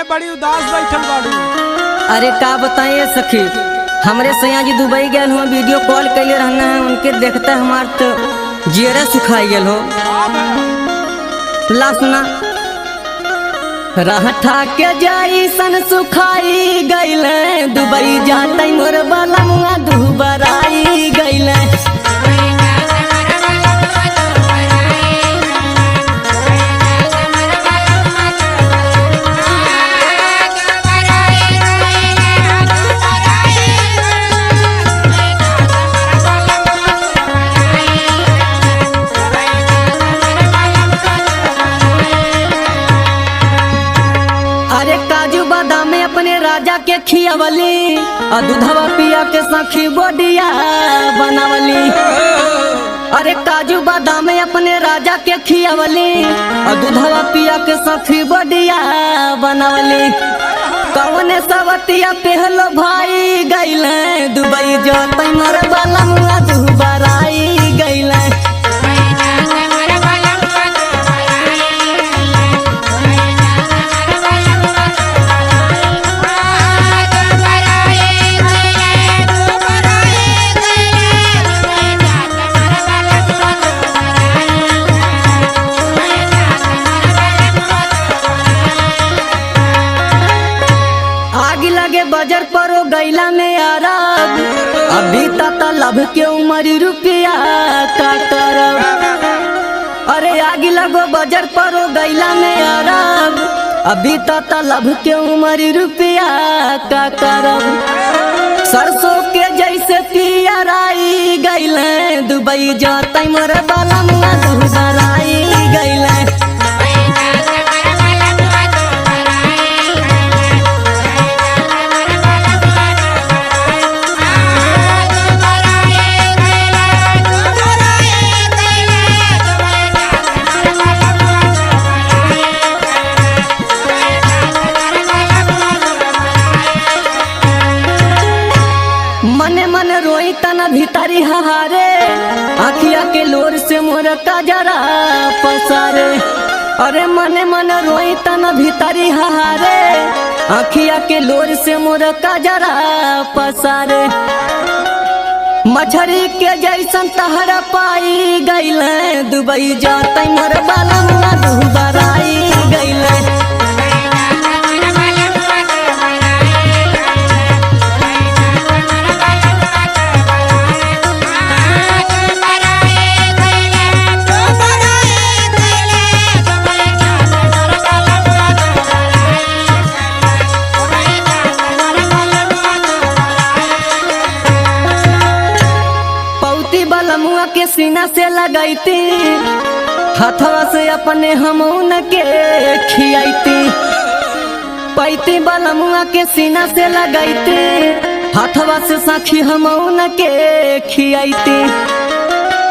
बड़ी उदास बैठल बाड़ू। अरे का बताइए सखी, हमरे सैया जी दुबई गए हुआ, वीडियो कॉल कैले रहना है, उनके देखते हमार तो जियरे सुखाई गल हो। ला सुना, रहठा के जाई सन सुखाई गईले, दुबई जाते मोर बलमुआ दुबराई गईले। अरे काजू बादाम अपने राजा के खियावली, और दूधवा पिया के सखी बोडिया बनावली। अरे काजू बादाम अपने राजा के खियावली, और दूधवा पिया के सखी बोडिया बनावली। कौने सवतिया पहलो भाई गईले, दुबई जाते मोर बलमुआ दुबराई गईले। लगे बजर परो गैला में आरब, अभी तक लब के उमरी रुपया का करब। अरे आगे लगो बजर परो गैला में आरब, अभी तक लब के उमरी रुपया का करब। सरसों के जैसे पियराई गैले, दुबई जाते मोर बलमुआ दुबराई गैले। मने मन रोई तना भीतरी हारे, आखिया के लोर से मोर काजरा पसारे। अरे मने मन रोई तना भीतरी हारे, आखिया के लोर से मोर काजरा पसारे। मछरी के जैसन तहरा पाई गईले, दुबई जाते मोर बलमुआ दुबराई गईले। बलमुआ के सीना से लगाईती, हथवा से अपने हमून के खियाईती। पैती बलमुआ के सीना से लगाईती, हथवा से सखी हमून के खियाईती।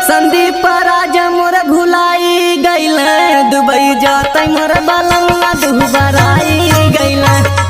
संदीप राजा मोर भुलाई गईले, दुबई जाते मोर बलमुआ दुबराई गईले।